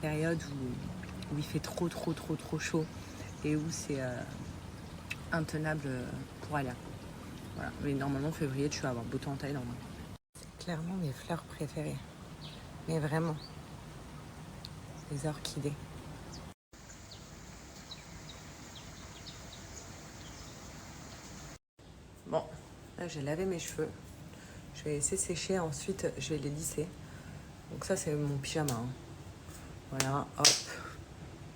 Période où il fait trop chaud et où c'est intenable pour aller. Voilà. Mais normalement, février, tu vas avoir beau temps en Thaïlande. C'est clairement mes fleurs préférées. Mais vraiment, les orchidées. Bon, là j'ai lavé mes cheveux. Je vais laisser sécher, ensuite je vais les lisser. Donc ça c'est mon pyjama. Hein. Voilà, hop.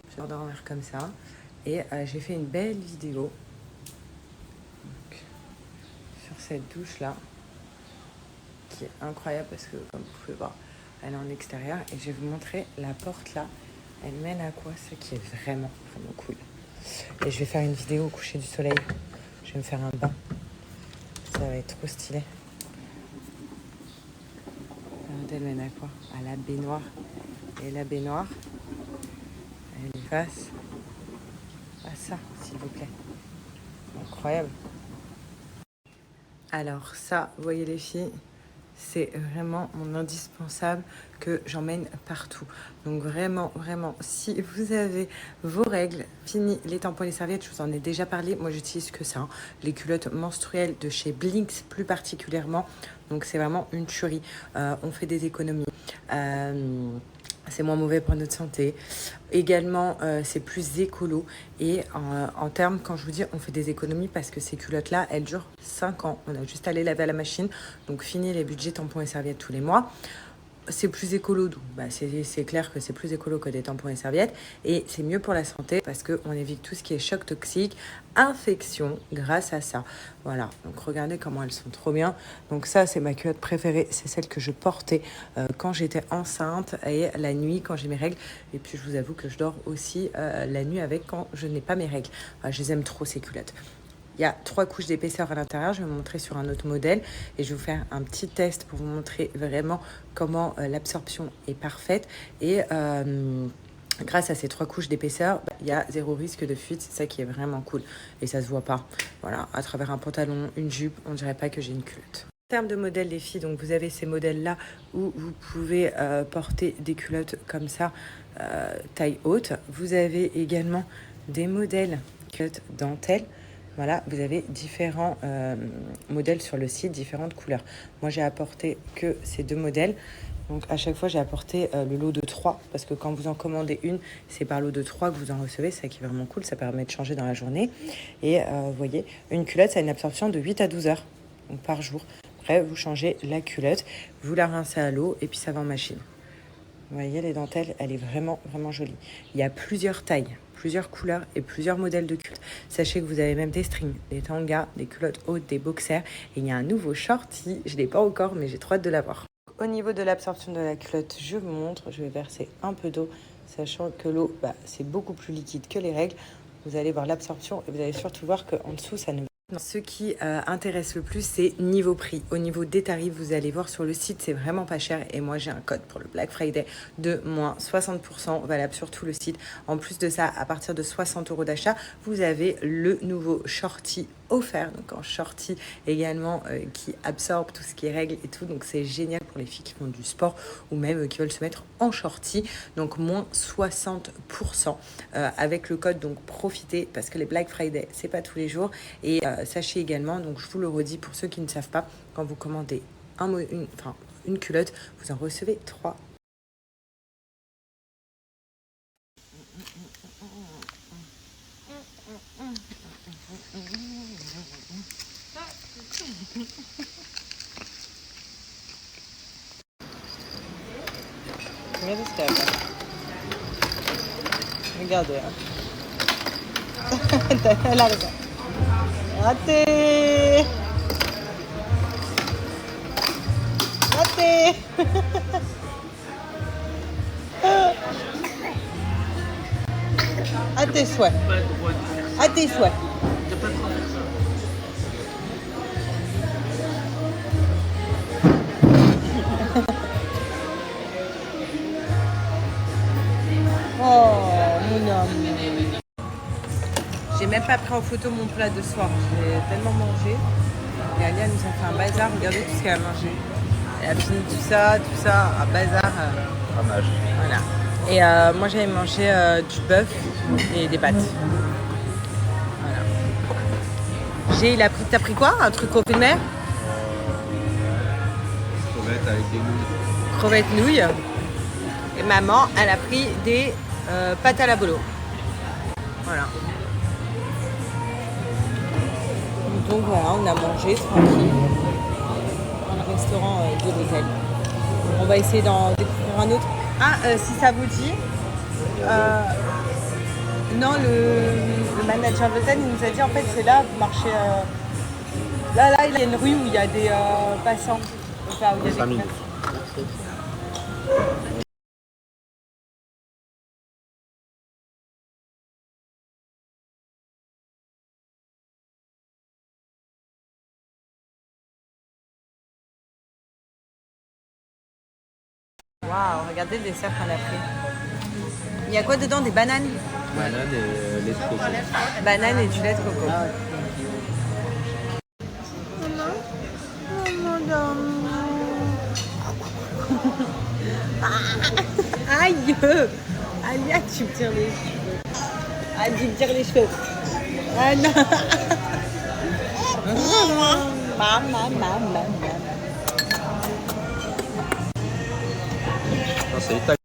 Je vais dormir comme ça. Et j'ai fait une belle vidéo donc, sur cette douche là. Qui est incroyable parce que comme vous pouvez voir, elle est en extérieur. Et je vais vous montrer la porte là. Elle mène à quoi? Ce qui est vraiment cool. Et je vais faire une vidéo au coucher du soleil. Je vais me faire un bain. Ça va être trop stylé. Regardez, elle mène à quoi? À la baignoire. Et la baignoire, elle est face à ça, s'il vous plaît. Incroyable. Alors ça, vous voyez les filles, c'est vraiment mon indispensable que j'emmène partout. Donc vraiment, si vous avez vos règles, fini les tampons et les serviettes, je vous en ai déjà parlé. Moi, j'utilise que ça. Hein. Les culottes menstruelles de chez Blinks plus particulièrement. Donc c'est vraiment une tuerie. On fait des économies. C'est moins mauvais pour notre santé. Également, c'est plus écolo. Et en termes, quand je vous dis, on fait des économies parce que ces culottes-là, elles durent 5 ans. On a juste à les laver à la machine. Donc, fini les budgets tampons et serviettes tous les mois. C'est plus écolo, donc c'est clair que c'est plus écolo que des tampons et serviettes. Et c'est mieux pour la santé parce qu'on évite tout ce qui est choc toxique, infection grâce à ça. Voilà, donc regardez comment elles sont trop bien. Donc ça, c'est ma culotte préférée. C'est celle que je portais quand j'étais enceinte et la nuit quand j'ai mes règles. Et puis je vous avoue que je dors aussi la nuit avec quand je n'ai pas mes règles. Enfin, je les aime trop ces culottes. Il y a 3 couches d'épaisseur à l'intérieur. Je vais vous montrer sur un autre modèle et je vais vous faire un petit test pour vous montrer vraiment comment l'absorption est parfaite. Et grâce à ces 3 couches d'épaisseur, il y a 0 risque de fuite. C'est ça qui est vraiment cool. Et ça se voit pas. Voilà, à travers un pantalon, une jupe, on dirait pas que j'ai une culotte. En termes de modèles, les filles, donc vous avez ces modèles-là où vous pouvez porter des culottes comme ça, taille haute. Vous avez également des modèles culottes dentelle. Voilà, vous avez différents modèles sur le site, différentes couleurs. Moi, j'ai apporté que ces 2 modèles. Donc, à chaque fois, j'ai apporté le lot de 3. Parce que quand vous en commandez une, c'est par lot de 3 que vous en recevez. C'est ça qui est vraiment cool. Ça permet de changer dans la journée. Et vous voyez, une culotte, ça a une absorption de 8 à 12 heures donc par jour. Après, vous changez la culotte, vous la rincez à l'eau et puis ça va en machine. Vous voyez, les dentelles, elle est vraiment jolie. Il y a plusieurs tailles, plusieurs couleurs et plusieurs modèles de culottes. Sachez que vous avez même des strings, des tangas, des culottes hautes, des boxers. Et il y a un nouveau shorty, je ne l'ai pas encore, mais j'ai trop hâte de l'avoir. Au niveau de l'absorption de la culotte, je vous montre. Je vais verser un peu d'eau, sachant que l'eau, c'est beaucoup plus liquide que les règles. Vous allez voir l'absorption et vous allez surtout voir qu'en dessous, ça ne... Ce qui intéresse le plus, c'est niveau prix. Au niveau des tarifs, vous allez voir sur le site, c'est vraiment pas cher. Et moi, j'ai un code pour le Black Friday de moins 60%, valable sur tout le site. En plus de ça, à partir de 60 € d'achat, vous avez le nouveau shorty offert. Donc en shorty également, qui absorbe tout ce qui est règles et tout. Donc c'est génial pour les filles qui font du sport ou même qui veulent se mettre en shorty. Donc moins 60% avec le code. Donc profitez parce que les Black Friday, c'est pas tous les jours. Et sachez également, donc je vous le redis pour ceux qui ne savent pas, quand vous commandez une culotte, vous en recevez 3. Regardez ce qu'elle fait. Regardez. Elle a raison. Raté. Raté. À tes souhaits. À tes souhaits. Oh, mon homme. J'ai même pas pris en photo mon plat de soir. J'ai tellement mangé. Et Alia nous a fait un bazar. Regardez tout ce qu'elle a mangé. Elle a fini tout ça, un bazar. Ramage. Voilà. Et moi j'avais mangé du bœuf et des pâtes. Voilà. T'as pris quoi? Un truc au fruits de mer? Crevettes avec des nouilles. Crevettes nouilles. Et maman, elle a pris des pâtes à la bolo. Voilà. Donc voilà, on a mangé tranquille dans le restaurant de l'hôtel. On va essayer d'en découvrir un autre. Ah, si ça vous dit, non, le manager de l'hôtel, il nous a dit en fait c'est là, vous marchez. Là, il y a une rue où il y a des passants. Enfin, où il y a 5 des minutes. Waouh, regardez le dessert qu'on a pris. Il y a quoi dedans? Des bananes? Banane et lait de coco. Bananes et du lait de coco. Aïe! Alia, tu me tires les cheveux. Ah, tu me tires les cheveux. Ah non! Maman. Non, c'est italien.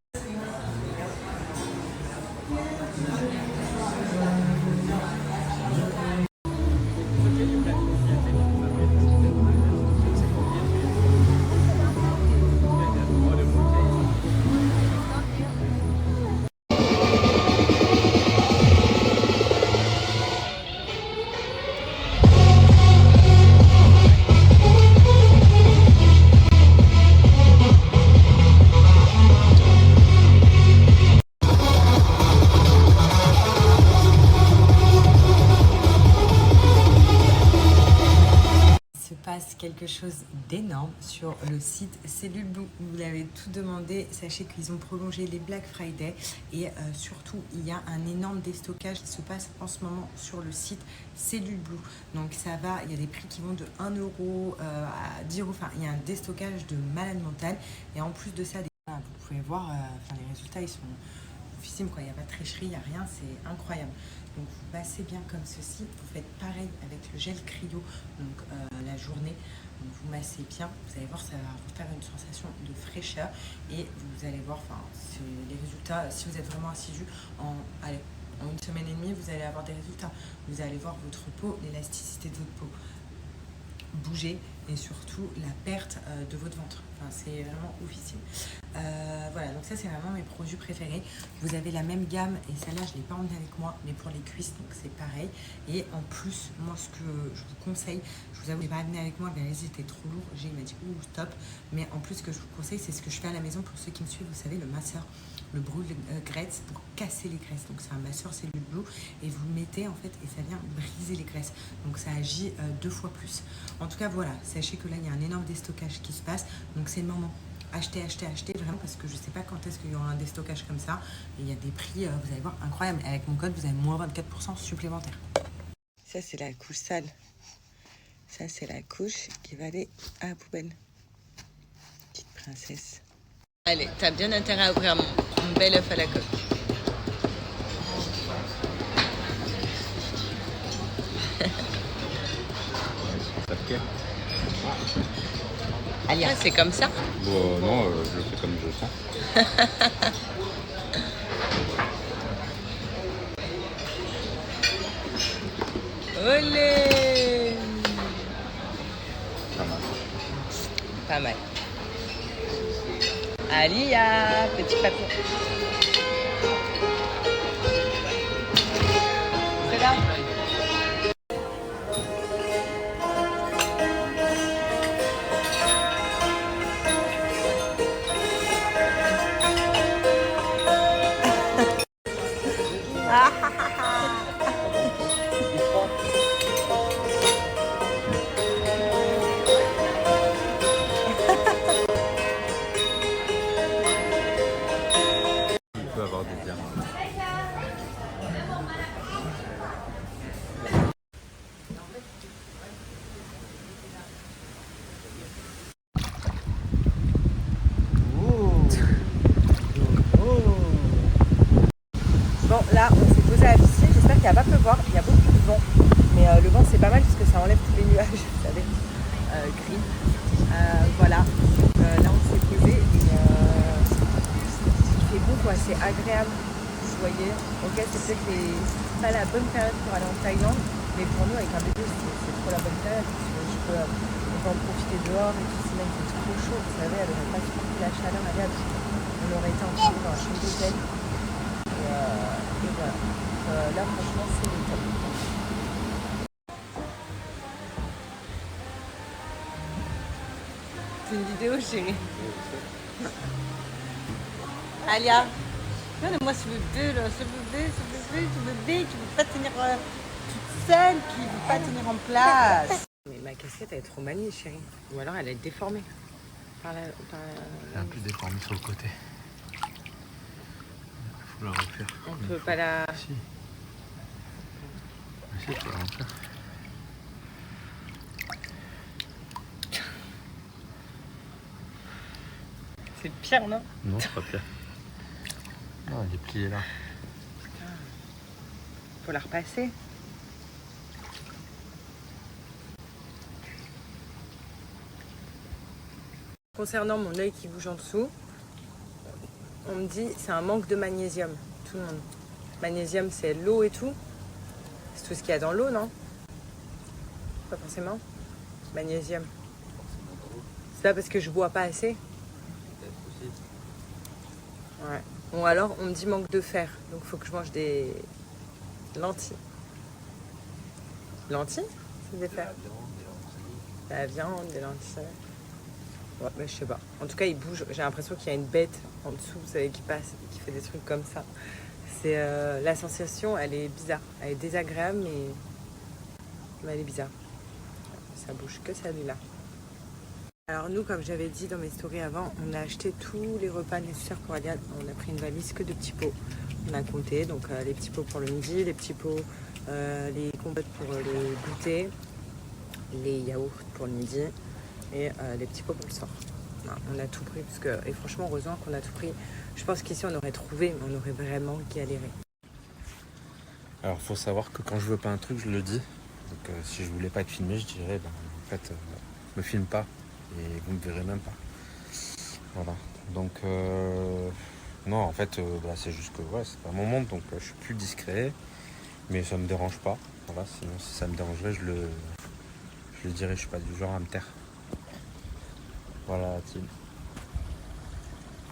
Quelque chose d'énorme sur le site Cellule Blue. Vous l'avez tout demandé. Sachez qu'ils ont prolongé les Black Friday et surtout il y a un énorme déstockage qui se passe en ce moment sur le site Cellule Blue. Donc ça va, il y a des prix qui vont de 1 euro à 10 euros. Enfin, il y a un déstockage de malade mental et en plus de ça, vous pouvez voir, les résultats ils sont oufissime, quoi. Il n'y a pas de tricherie, il n'y a rien, c'est incroyable. Donc vous passez bien comme ceci, vous faites pareil avec le gel cryo, donc la journée, donc vous massez bien, vous allez voir, ça va vous faire une sensation de fraîcheur et vous allez voir, les résultats, si vous êtes vraiment assidu, en une semaine et demie, vous allez avoir des résultats. Vous allez voir votre peau, l'élasticité de votre peau bouger et surtout la perte de votre ventre. Enfin, c'est vraiment oufissime. Voilà, donc ça c'est vraiment mes produits préférés. Vous avez la même gamme et celle-là je ne l'ai pas emmenée avec moi, mais pour les cuisses, donc c'est pareil. Et en plus, moi ce que je vous conseille, je vous avoue, je l'ai pas amené avec moi, mais c'était trop lourd. Il m'a dit ouh stop. Mais en plus, ce que je vous conseille, c'est ce que je fais à la maison pour ceux qui me suivent. Vous savez, le masseur, le brûle-graisse pour casser les graisses. Donc c'est un masseur Cellule Blue et vous le mettez en fait et ça vient briser les graisses. Donc ça agit 2 fois plus. En tout cas voilà, sachez que là il y a un énorme déstockage qui se passe. Donc c'est le moment. Achetez vraiment parce que je sais pas quand est-ce qu'il y aura un déstockage comme ça. Et il y a des prix, vous allez voir, incroyables. Avec mon code, vous avez moins 24% supplémentaire. Ça c'est la couche sale. Ça c'est la couche qui va aller à la poubelle. Petite princesse. Allez, t'as bien intérêt à ouvrir mon bel œuf à la coque. Alia, c'est comme ça? Bon, non, je le fais comme je le sens. Olé! Pas mal. Pas mal. Alia, petit papou. C'est là. Bon, là, on s'est posé à la piscine. J'espère qu'il va pas pleuvoir. Il y a beaucoup de vent. Mais le vent, c'est pas mal parce que ça enlève tous les nuages, vous savez, gris. Voilà. Là, on s'est posé et il fait beau, quoi. C'est agréable. Vous voyez. Ok, c'est peut-être pas la bonne période pour aller en Thaïlande. Mais pour nous, avec un bébé, c'est trop la bonne période. Parce que on peut en profiter dehors et tout. C'est même trop chaud. Vous savez, elle n'aurait pas supporté la chaleur. On aurait été en chambre dans la chambre d'hôtel. Et voilà. Là, franchement, c'est le top. C'est une vidéo, chérie. Alia, donne-moi ce bébé, là, ce bébé qui ne veut pas tenir toute seule, qui ne veut pas tenir en place. Mais ma casquette, elle est trop maligne, chérie. Ou alors, elle est déformée. Elle est un peu déformée sur le côté. Faut la refaire. On peut pas la... Si. Si, faut la refaire. C'est pire, non? Non, c'est pas pire. Non, elle est pliée là. Faut la repasser. Concernant mon œil qui bouge en dessous, on me dit c'est un manque de magnésium. Tout le monde. Magnésium, c'est l'eau et tout. C'est tout ce qu'il y a dans l'eau, non? Pas forcément. Magnésium. C'est pas parce que je bois pas assez? Ouais. Bon, alors, on me dit manque de fer. Donc, il faut que je mange des lentilles. Lentilles? C'est des fers. La viande, des lentilles. Ouais, mais je sais pas. En tout cas, il bouge. J'ai l'impression qu'il y a une bête en dessous, vous savez, qui passe, qui fait des trucs comme ça. C'est la sensation, elle est bizarre. Elle est désagréable, mais elle est bizarre. Ça bouge que celui-là. Alors nous, comme j'avais dit dans mes stories avant, on a acheté tous les repas nécessaires pour Alia. On a pris une valise que de petits pots. On a compté, donc les petits pots pour le midi, les petits pots, les compotes pour le goûter, les yaourts pour le midi et les petits pots pour le soir. Voilà, on a tout pris, et franchement, heureusement qu'on a tout pris. Je pense qu'ici, on aurait trouvé, mais on aurait vraiment galéré. Alors, faut savoir que quand je veux pas un truc, je le dis. Donc, si je voulais pas être filmé, je dirais, en fait, me filme pas et vous me verrez même pas. Voilà. Donc, non, en fait, c'est juste que c'est pas mon monde, donc je suis plus discret, mais ça me dérange pas. Voilà, sinon, si ça me dérangerait, je le dirais, je suis pas du genre à me taire. Voilà, Tim.